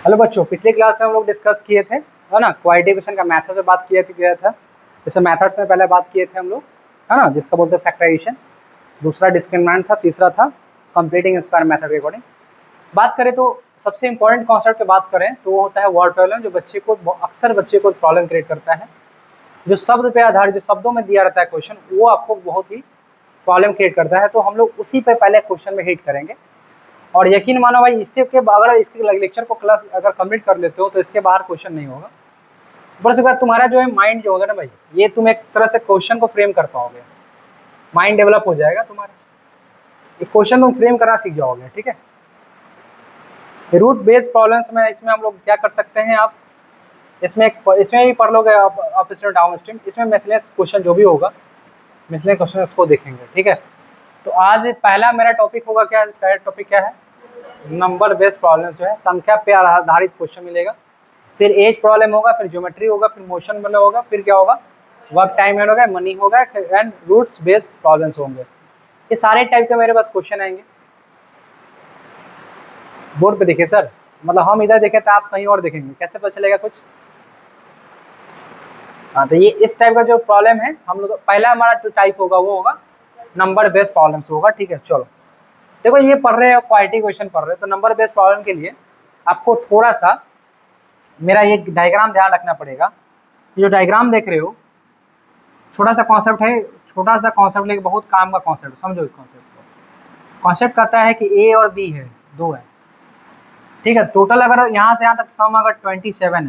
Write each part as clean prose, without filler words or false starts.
Hello बच्चों, पिछले class में हम लोग डिस्कस किए थे है ना, क्वालिटी इक्वेशन का मेथड से बात किया था। जैसे मेथड्स में पहले बात किए थे हम लोग, है ना, जिसका बोलते हैं फैक्टराइजेशन, दूसरा डिस्क्रिमिनेंट था, तीसरा था कंप्लीटिंग स्क्वायर मेथड के अकॉर्डिंग। बात करें तो सबसे इंपॉर्टेंट कॉन्सेप्ट की बात करें तो वो होता है वर्ड प्रॉब्लम, जो अक्सर बच्चे को प्रॉब्लम क्रिएट करता है। जो शब्द पे आधारित, जो शब्दों में दिया रहता है क्वेश्चन, वो आपको बहुत ही प्रॉब्लम क्रिएट करता है। तो हम लोग उसी पे पहले क्वेश्चन में हिट करेंगे। और यकीन मानो भाई, इससे के अगर इसके लेक्चर को क्लास अगर कंप्लीट कर लेते हो तो इसके बाहर क्वेश्चन नहीं होगा। ऊपर से बात, तुम्हारा जो है माइंड जो होगा ना भाई, ये तुम एक तरह से क्वेश्चन को फ्रेम कर पाओगे, माइंड डेवलप हो जाएगा तुम्हारा, एक क्वेश्चन तुम फ्रेम करना सीख जाओगे। ठीक है, रूट बेस्ड प्रॉब्लम्स में इसमें हम लोग क्या कर सकते हैं, आप इसमें भी पढ़ लोगे अप स्ट्रीम डाउन स्ट्रीम। इसमें मिसलेनियस क्वेश्चन जो भी होगा, मिसलेनियस क्वेश्चन उसको देखेंगे। ठीक है, तो आज पहला मेरा टॉपिक होगा, क्या पहला टॉपिक क्या है, नंबर बेस्ड प्रॉब्लम जो है, संख्या पे आधारित क्वेश्चन मिलेगा। फिर एज प्रॉब्लम होगा, फिर ज्योमेट्री होगा, फिर मोशन वाला होगा, फिर क्या होगा, वर्क टाइम होगा, मनी होगा, एंड रूट्स बेस्ड प्रॉब्लम्स होंगे। ये सारे टाइप के मेरे पास क्वेश्चन आएंगे। बोर्ड पे देखिए सर, मतलब हम इधर देखें तो आप कहीं और देखेंगे, कैसे पता चलेगा कुछ। हाँ, तो ये इस टाइप का जो प्रॉब्लम है हम लोग, पहला हमारा जो टाइप होगा वो होगा नंबर बेस्ड प्रॉब्लम्स होगा। ठीक है, चलो देखो, ये पढ़ रहे हो क्वालिटी क्वेश्चन पढ़ रहे हो, तो नंबर बेस्ड प्रॉब्लम के लिए आपको थोड़ा सा मेरा ये डायग्राम ध्यान रखना पड़ेगा। ये जो डायग्राम देख रहे हो, छोटा सा कॉन्सेप्ट है, छोटा सा कॉन्सेप्ट लेकिन बहुत काम का कॉन्सेप्ट, समझो इस कॉन्सेप्ट को। कॉन्सेप्ट कहता है कि ए और बी है, दो है। ठीक है, टोटल अगर यहाँ से यहाँ तक सम अगर 27 है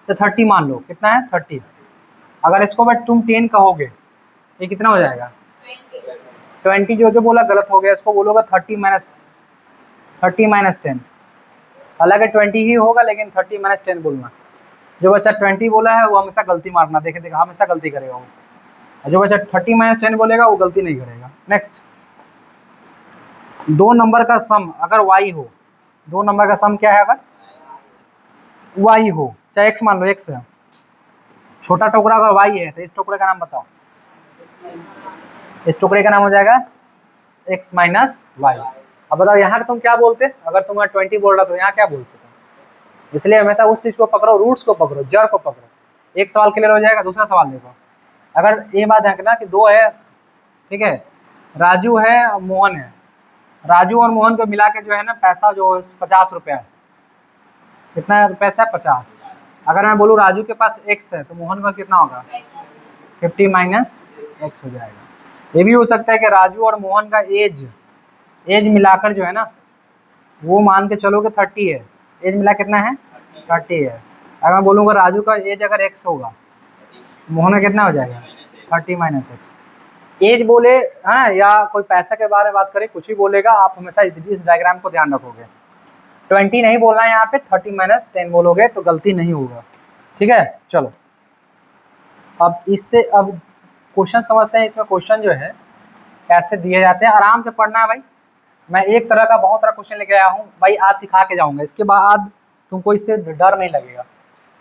तो 30 मान लो, कितना है 30। अगर इसको बट तुम 10 कहोगे, ये कितना हो जाएगा 20। जो बोला गलत हो गया, इसको बोलोगे 30 माइनस 10। हालांकि 20 ही होगा, लेकिन 30 माइनस 10 बोलना। जो बच्चा 20 बोला है वो हमेशा गलती मारना, देखे हमेशा गलती करेगा वो। जो बच्चा 30 माइनस 10 बोलेगा वो गलती नहीं करेगा। नेक्स्ट, दो नंबर का सम अगर y हो, दो नंबर का सम क्या है, अगर y हो, चाहे x मान लो, x है, छोटा टुकड़ा अगर y है तो इस टुकड़े का नाम बताओ। इस टुकड़े का नाम हो जाएगा x माइनस वाई। अब बताओ यहाँ तुम क्या बोलते, अगर तुम 20 बोल रहा तो यहाँ क्या बोलते तुम। इसलिए हमेशा उस चीज को पकड़ो, रूट्स को पकड़ो, जड़ को पकड़ो। एक सवाल क्लियर हो जाएगा। दूसरा सवाल देखो, अगर ये बात है ना कि दो है, ठीक है, राजू है और मोहन है, राजू और मोहन को मिला के जो है ना पैसा जो 50 रुपया है। कितना पैसा है 50। अगर मैं बोलूँ राजू के पास x है तो मोहन के पास कितना होगा 50 माइनस x हो जाएगा। ये भी हो सकता है कि राजू और मोहन का एज मिलाकर जो है ना, वो मान के चलो कि 30 है, एज मिला कितना है 30 है। अगर मैं बोलूँगा राजू का एज अगर x होगा, मोहन का कितना हो जाएगा 30 माइनस एक्स। एज बोले है ना, या कोई पैसा के बारे में बात करें, कुछ भी बोलेगा, आप हमेशा इस डायग्राम को ध्यान रखोगे। 20 नहीं बोलना है यहाँ पे, 30 माइनस 10 बोलोगे तो गलती नहीं होगा। ठीक है, चलो अब इससे अब क्वेश्चन समझते हैं। इसमें क्वेश्चन जो है कैसे दिए जाते हैं, आराम से पढ़ना है भाई। मैं एक तरह का बहुत सारा क्वेश्चन लेके आया हूँ भाई, आज सिखा के जाऊंगा, इसके बाद तुमको इससे डर नहीं लगेगा।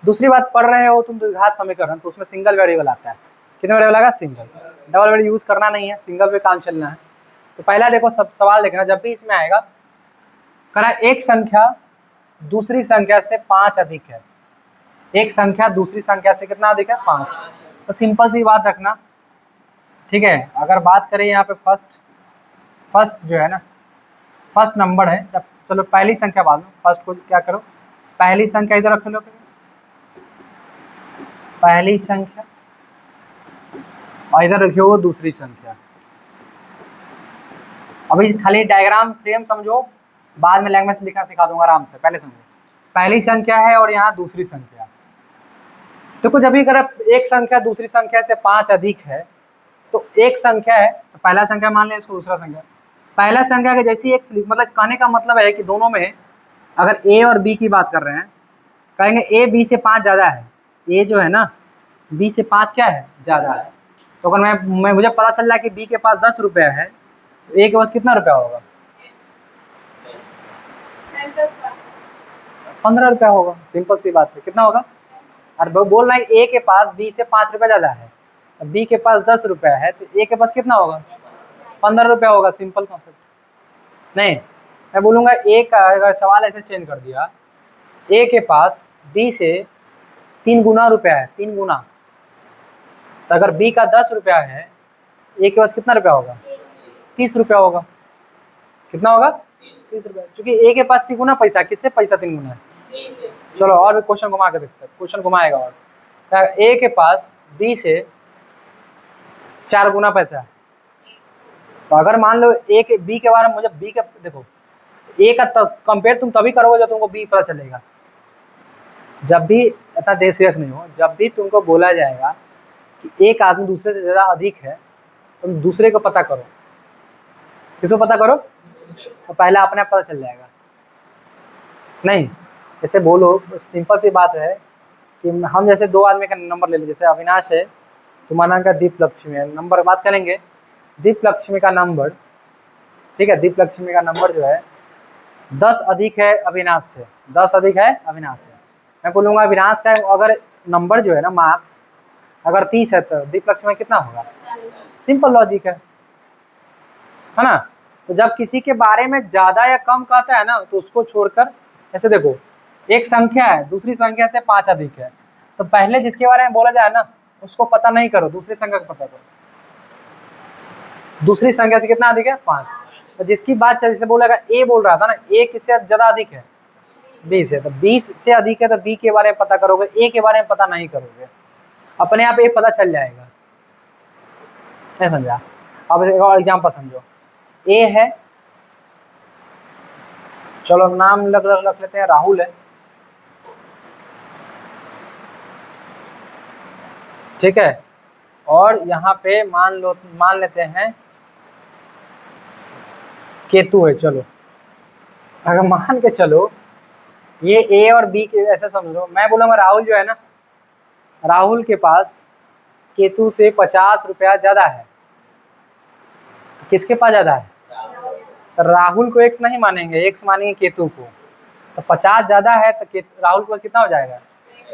दूसरी बात, पढ़ रहे हो तुम द्विघात समीकरण, तो उसमें सिंगल वेरिएबल आता है। कितने वेरिएबल आएगा, सिंगल। डबल वेरिएबल यूज करना नहीं है, सिंगल पे काम चलना है। तो पहला देखो, सब सवाल देखना, जब भी इसमें आएगा करा एक संख्या दूसरी संख्या से 5 अधिक है। एक संख्या दूसरी संख्या से कितना अधिक है, 5। तो सिंपल सी बात रखना। ठीक है, अगर बात करें यहाँ पे फर्स्ट जो है ना, फर्स्ट नंबर है, जब चलो पहली संख्या बाद में, फर्स्ट को क्या करो, पहली संख्या इधर रख लो, पहली संख्या, और इधर रखियो वो दूसरी संख्या। अभी खाली डायग्राम फ्रेम समझो, बाद में लैंग्वेज लिखना सिखा दूंगा आराम से, पहले समझो। पहली संख्या है और यहाँ दूसरी संख्या। देखो, जब भी अगर एक संख्या दूसरी संख्या से 5 अधिक है, तो एक संख्या है तो पहला संख्या मान लें, इसको दूसरा संख्या। पहला संख्या के जैसी एक, मतलब कहने का मतलब है कि दोनों में अगर ए और बी की बात कर रहे हैं, कहेंगे ए बी से 5 ज़्यादा है, ए जो है ना बी से 5 क्या है, ज़्यादा है। तो अगर मैं मुझे पता चल रहा है कि बी के पास 10 रुपया है, तो ए के पास कितना रुपया होगा, 15 रुपया होगा। सिंपल सी बात है, कितना होगा। और बोल रहा है ए के पास बी से 5 रुपया ज़्यादा है, बी के पास 10 रुपया है, तो ए के पास कितना होगा 15 रुपया होगा। Simple concept. नहीं, मैं बोलूँगा ए का, अगर सवाल ऐसे चेंज कर दिया, ए के पास बी से 3 गुना रुपया है, 3 गुना, तो अगर बी का 10 रुपया है, ए के पास कितना रुपया होगा? 30 रुपया होगा। कितना होगा? 30 रुपया, क्योंकि ए के पास 3 गुना पैसा, किससे पैसा 3 गुना है? चलो और भी क्वेश्चन घुमा के देखते हैं, क्वेश्चन घुमाएगा और ए के पास बी से 4 गुना पैसा है, तो अगर मान लो ए के बी के बारे में, मुझे बी के देखो, ए का कंपेयर तुम तभी करोगे जब तुमको बी पता चलेगा। जब भी इतना देर सीरियस नहीं हो, जब भी तुमको बोला जाएगा कि एक आदमी दूसरे से ज़्यादा अधिक है, तुम दूसरे को पता करो। किसको पता करो? तो पहले अपने आप पता चल जाएगा। नहीं जैसे बोलो, सिंपल सी बात है कि हम जैसे 2 आदमी का नंबर ले लीजिए, जैसे अविनाश है, तुम्हारा नाम का दीप लक्ष्मी है, नंबर बात करेंगे। दीप लक्ष्मी का नंबर, ठीक है, दीप लक्ष्मी का नंबर जो है 10 अधिक है अविनाश से, 10 अधिक है अविनाश से। मैं बोलूँगा अविनाश का अगर नंबर जो है ना, मार्क्स अगर 30 है, तो दीप लक्ष्मी में कितना होगा? सिंपल लॉजिक है ना। तो जब किसी के बारे में ज़्यादा या कम कहता है ना, तो उसको छोड़कर, ऐसे देखो, एक संख्या है दूसरी संख्या से 5 अधिक है, तो पहले जिसके बारे में बोला जाए ना, उसको पता नहीं करो, दूसरी संख्या को पता करो। दूसरी संख्या से कितना अधिक है? 5। तो जिसकी बात चल, जैसे बोलेगा ए बोल रहा था ना, ए किससे ज़्यादा अधिक है? 20 है, तो 20 से अधिक है, तो बी के बारे में पता करोगे, ए के बारे में पता नहीं करोगे, अपने आप ए पता चल जाएगा। नहीं समझा? अब एक और एग्जाम्पल समझो। ए है, चलो नाम रख लेते हैं, राहुल है, ठीक है, और यहाँ पे मान लेते हैं केतु है। चलो अगर मान के चलो ये ए और बी के, ऐसे समझो, मैं बोलूँगा राहुल जो है ना, राहुल के पास केतु से 50 रुपया ज़्यादा है। तो किसके पास ज़्यादा है? तो राहुल को एक्स नहीं मानेंगे, एक्स मानेंगे केतु को। तो 50 ज़्यादा है, तो राहुल के पास कितना हो जाएगा?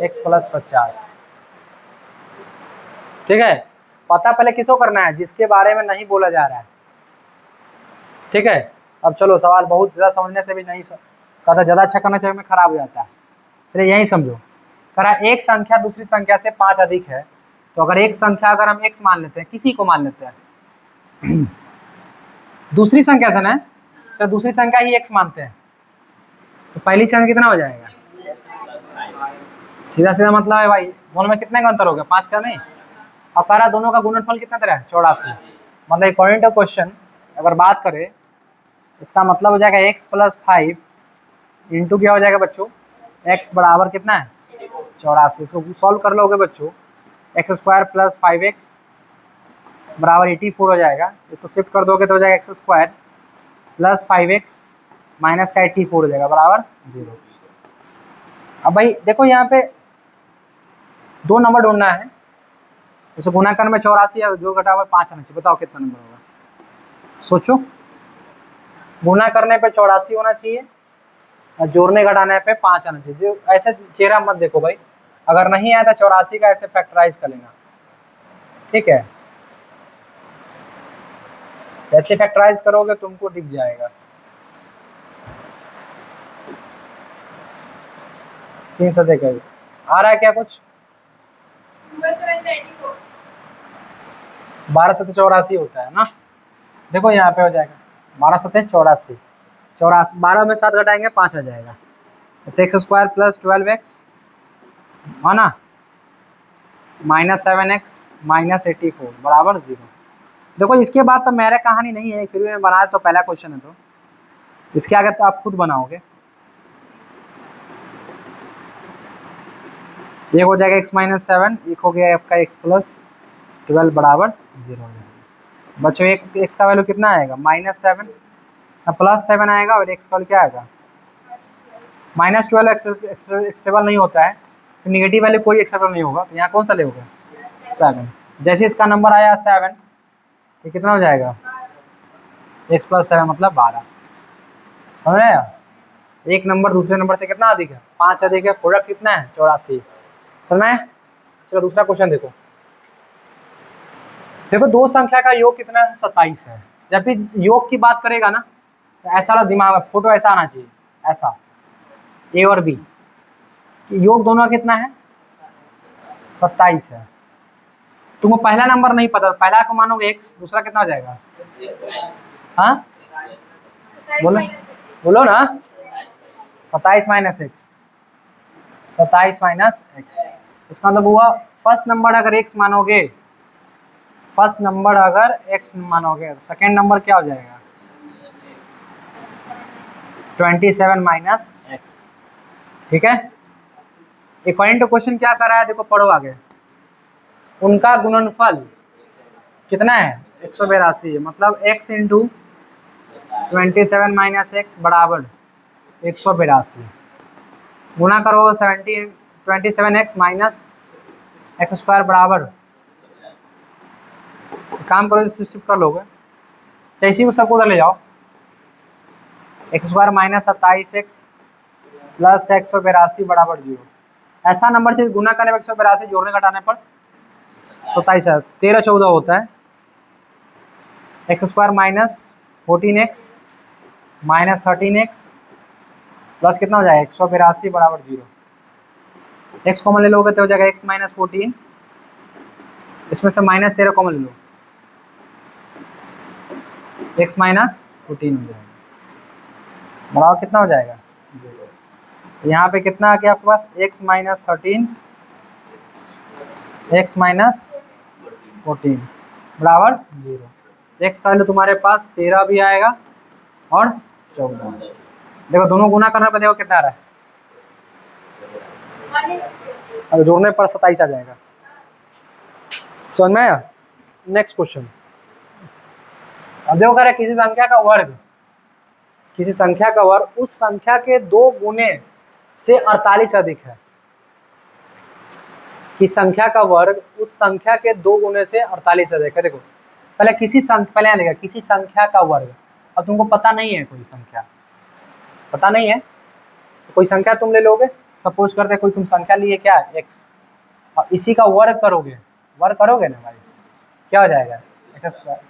x + 50। ठीक है, पता पहले किसको करना है? जिसके बारे में नहीं बोला जा रहा है। ठीक है, अब चलो सवाल बहुत ज़्यादा समझने से भी नहीं कहता, ज़्यादा अच्छा करना चाहिए में खराब हो जाता है, इसलिए यही समझो। करा एक संख्या दूसरी संख्या से 5 अधिक है, तो अगर एक संख्या अगर हम x मान लेते हैं, किसी को मान लेते हैं दूसरी संख्या से ना, तो दूसरी संख्या ही x मानते हैं, तो पहली संख्या कितना हो जाएगा? सीधा सीधा मतलब है भाई, दोनों में कितने का अंतर हो गया? 5 का नहीं। अब कह रहा दोनों का गुणनफल कितना तरह है? 84। मतलब अकॉर्डिंग टू क्वेश्चन अगर बात करें, इसका मतलब हो जाएगा x + 5 इंटू क्या हो जाएगा बच्चों? x बराबर कितना है? 84। इसको सॉल्व कर लोगे बच्चों, x² + 5x बराबर 84 हो जाएगा। इसको शिफ्ट कर दोगे तो हो जाएगा x² + 5x माइनस का 84 हो जाएगा बराबर 0। अब भाई देखो यहाँ पे 2 नंबर ढूंढना है, जैसे गुना करने में 84 है, जो घटा हुआ 5 आना चाहिए। बताओ कितना नंबर होगा? सोचो, गुना करने पे 84 होना चाहिए और जोड़ने घटाने पे 5 आना चाहिए। जो ऐसे चेहरा मत देखो भाई, अगर नहीं आया तो 84 का ऐसे फैक्टराइज कर लेना। ठीक है, ऐसे फैक्टराइज करोगे तुमको दिख जाएगा। 323 आ रहा है क्या कुछ? 12 से 84 होता है ना, देखो यहाँ पे हो जाएगा 12 से 84, 12 में 7 घटाएंगे 5 आ जाएगा, तो x² + 12x है ना, -7x -84 बराबर 0। देखो इसके बाद तो मेरे कहानी नहीं है, फिर भी मैं बनाया तो पहला क्वेश्चन है, तो इसके आगे तो आप खुद बनाओगे। एक हो जाएगा x - 7, एक हो गया आपका x + 12 बराबर 0 हो जाएगा। बच्चों एक x का वैल्यू कितना आएगा? -7 +7 आएगा, और x का वैल्यू क्या आएगा? -12 एक्सेप्टेबल नहीं होता है, तो निगेटिव वैल्यू कोई एक्सेप्टेबल नहीं होगा, तो यहाँ कौन सा लेगा? 7। जैसे इसका नंबर आया 7, तो कितना हो जाएगा? x + 7 मतलब 12। समझ रहे हैं? एक नंबर दूसरे नंबर से कितना अधिक है? 5 अधिक है, प्रोडक्ट कितना है? 84। समझ में? चलो दूसरा क्वेश्चन देखो। देखो दो संख्या का योग कितना है? 27 है। जब भी योग की बात करेगा ना, तो ऐसा वाला दिमाग में फोटो ऐसा आना चाहिए, ऐसा a और b, योग दोनों का कितना है? 27 है। तुमको पहला नंबर नहीं पता, पहला को मानोगे x, दूसरा कितना हो जाएगा? हाँ बोलो बोलो ना। 27 माइनस एक्स, 27 माइनस एक्स। इसका मतलब हुआ फर्स्ट नंबर अगर x मानोगे, फर्स्ट नंबर अगर x मानोगे, सेकेंड नंबर क्या हो जाएगा? 27 माइनस एक्स। ठीक है। अकॉर्डिंग टू क्वेश्चन क्या कर रहा है, देखो पढ़ो आगे। उनका गुणनफल कितना है? 182 है। मतलब x इंटू 27 माइनस एक्स बराबर 182। गुना करो 27x माइनस एक्स स्क्वायर बराबर, काम करो शिफ्ट कर लोगे, जैसे ही सबको उधर ले जाओ। X square minus 27x plus 182 बराबर 0। ऐसा नंबर चाहिए गुना करने पर 182, जोड़ने घटाने पर 27 है, 13 14 होता है। X square minus 14x minus 13x plus कितना हो जाएगा? 182 बराबर 0। एक्स कॉमन ले लोगे तो हो जाएगा x माइनस 14, इसमें से माइनस 13 कॉमन ले लो, x माइनस 14 हो जाएगा, बराबर कितना हो जाएगा? 0। तो यहाँ पे कितना आ गया आपके पास? x माइनस 13 x माइनस 14 बराबर 0। x का वैल्यू तुम्हारे पास 13 भी आएगा और 14। देखो दोनों गुना करने पर देखो कितना आ रहा है, अब जोड़ने पर 27 आ जाएगा। समझ में आया? Next question. अब देखो कह रहा है किसी संख्या का वर्ग, किसी संख्या का वर्ग उस संख्या के 2 गुने से 48 अधिक है। कि संख्या का वर्ग उस संख्या के 2 गुने से 48 अधिक है। देखो पहले पहले यहाँ देखा किसी संख्या का वर्ग। अब तुमको पता नहीं है, कोई संख्या पता नहीं है, तो कोई संख्या तुम ले लोगे, सपोज करते कोई तुम संख्या लिए क्या है x, और इसी का वर्ग करोगे ना भाई, क्या हो जाएगा? X square.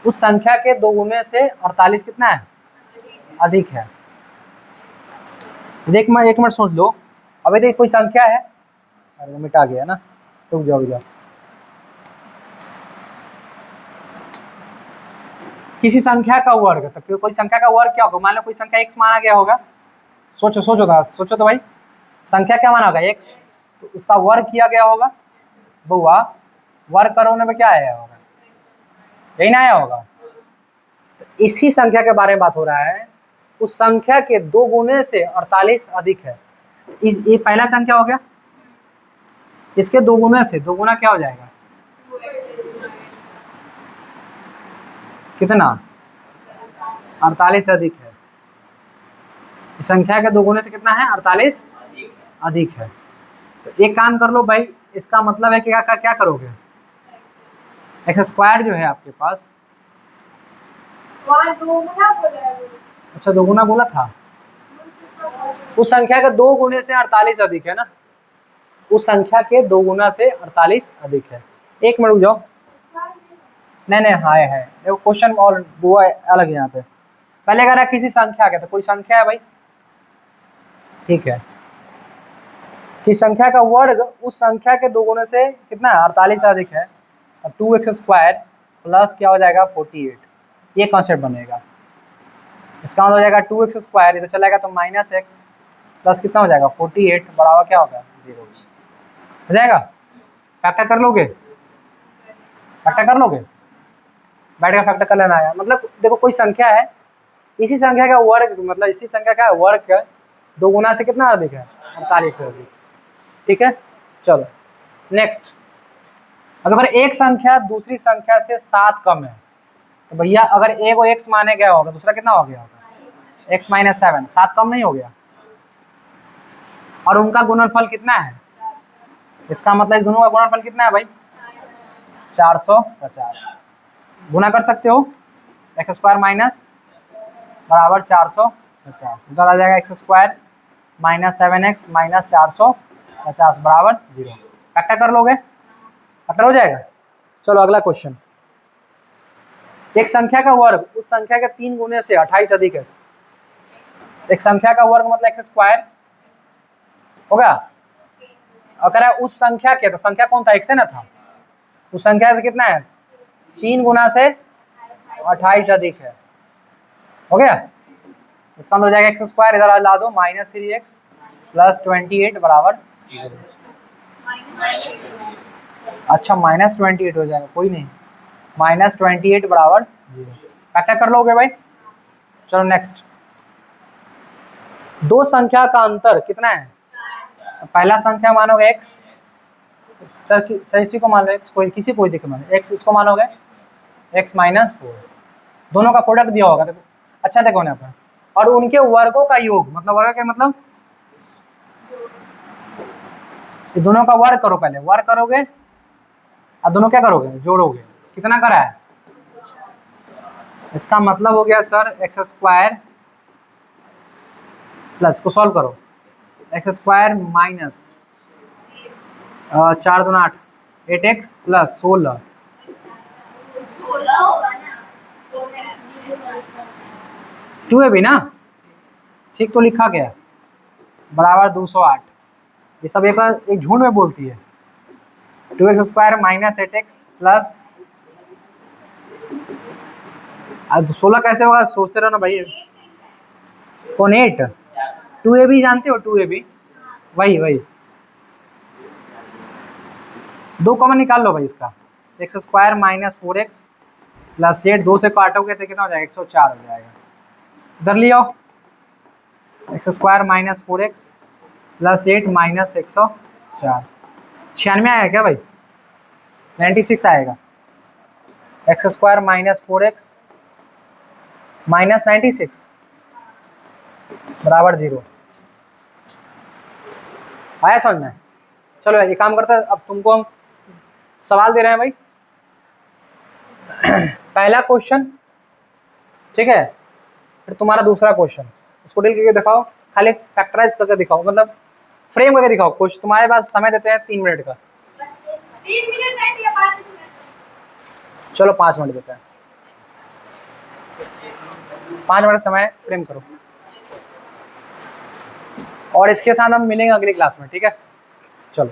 उस संख्या के 2 गुने से 48 कितना है? अधिक है। देख मैं एक मिनट सोच लो। अभी देख कोई संख्या है, अरे मिटा गया ना, रुक जाओ। किसी संख्या का वर्ग, तो कोई संख्या का वर्ग क्या होगा? मान लो कोई संख्या x माना गया होगा, सोचो तो भाई, संख्या क्या माना होगा? x, तो उसका वर्ग किया गया होगा, बुआ वर्ग करोगे में क्या आया होगा? यही ना आया होगा। तो इसी संख्या के बारे में बात हो रहा है, उस संख्या के 2 गुने से 48 अधिक है। ये पहला संख्या हो गया, इसके 2 गुना से 2 गुना क्या हो जाएगा? कितना? 48 अधिक है। इस संख्या के 2 गुने से कितना है? 48 अधिक है। तो एक काम कर लो भाई, इसका मतलब है कि क्या करोगे? एक्स स्क्वायर जो है आपके पास, अच्छा 2 गुना बोला था, उस संख्या के 2 गुने से 48 अधिक है ना, उस संख्या के 2 गुना से 48 अधिक है। एक मिनट रुक जाओ, नहीं हाँ है देखो क्वेश्चन और वो अलग है। यहाँ पे पहले कह रहा है किसी संख्या के, तो कोई संख्या है भाई, ठीक है, कि संख्या का वर्ग उस संख्या के 2 गुने से कितना है? 48 अधिक है। और 2x स्क्वायर प्लस क्या हो जाएगा? 48, ये कॉन्सेप्ट बनेगा। इसका मतलब हो जाएगा 2x स्क्वायर, इधर चला गया तो माइनस एक्स प्लस कितना हो जाएगा? 48 बराबर क्या होगा? 0 हो जाएगा। फैक्टर कर लोगे? फैक्टर कर लोगे? बैठ का फैक्टर कर लेना है। मतलब देखो कोई संख्या है, इसी संख्या का वर्ग, मतलब इसी संख्या का वर्ग 2 गुना से कितना अधिक है? 48 से अधिक। ठीक है, चलो नेक्स्ट। अगर एक संख्या दूसरी संख्या से 7 कम है, तो भैया अगर a को x माने गया होगा, दूसरा कितना हो गया होगा? x माइनस 7, 7 कम नहीं हो गया? और उनका गुणनफल कितना है? इसका मतलब इस दोनों का गुणनफल कितना है भाई? 450। गुना कर सकते हो, एक्स स्क्वायर माइनस बराबर 450, उधर आ जाएगा x square minus 7x minus 450 बराबर 0। फैक्टर कर लोगे? फैक्टर हो जाएगा। चलो अगला क्वेश्चन। एक संख्या का वर्ग उस संख्या के 3 गुने से 28 अधिक है। एक संख्या का वर्ग मतलब एक्स स्क्वायर हो गया। और कह रहा है उस संख्या के, तो संख्या कौन था, x है ना था, उस संख्या से कितना है 3 गुना से 28 अधिक है। हो गया। इसका मतलब हो जाएगा एक्स स्क्वायर, इधर ला दो -3x प्लस 28 बराबर 0। अच्छा -28 हो जाएगा, कोई नहीं, -28 बराबर 0। क्या कर लोगे भाई। चलो नेक्स्ट, दो संख्या का अंतर कितना है, तो पहला संख्या मानोगे x, चल इसी को मान लो x, कोई किसी कोई दिक्कत नहीं, x इसको मानोगे x -4, दोनों का प्रोडक्ट दिया होगा। देखो अच्छा देखो यहाँ पर, और उनके वर्गों का योग, मतलब वर्ग का मतलब ये दोनों का वर्ग करो, पहले वर्ग करोगे और दोनों क्या करोगे, जोड़ोगे, कितना करा है, इसका मतलब हो गया सर एक्स स्क्वायर प्लस, को सॉल्व करो, एक्स स्क्वायर माइनस 4 दूना 8, 8x प्लस 16 2 है भी ना, ठीक तो लिखा गया बराबर 208। ये सब एक झुंड में बोलती है। 2x square minus 8x plus, अब 16 कैसे होगा, सोचते रहो ना भाई। कौन 8, 2ab जानते हो, 2ab वही वही, 2 कॉमन निकाल लो भाई इसका, x square minus 4x plus 8, 2 से काटोगे तो कितना हो जाएगा 104 हो जाएगा। इधर ले आओ, x square minus 4x plus 8 minus 104, 96 आएगा क्या भाई, 96 आएगा। X square minus 4x minus 96 बराबर 0, आया समझ में। चलो ये काम करते हैं, अब तुमको हम सवाल दे रहे हैं भाई। पहला क्वेश्चन ठीक है, फिर तुम्हारा दूसरा क्वेश्चन, इसको डील करके दिखाओ, खाली फैक्टराइज करके दिखाओ, मतलब फ्रेम करके दिखाओ। कुछ तुम्हारे पास समय देते हैं 3 मिनट का, 3 मिनट या 5 मिनट, चलो 5 मिनट देते हैं, 5 मिनट समय फ्रेम करो, और इसके साथ हम मिलेंगे अगली क्लास में, ठीक है। चलो।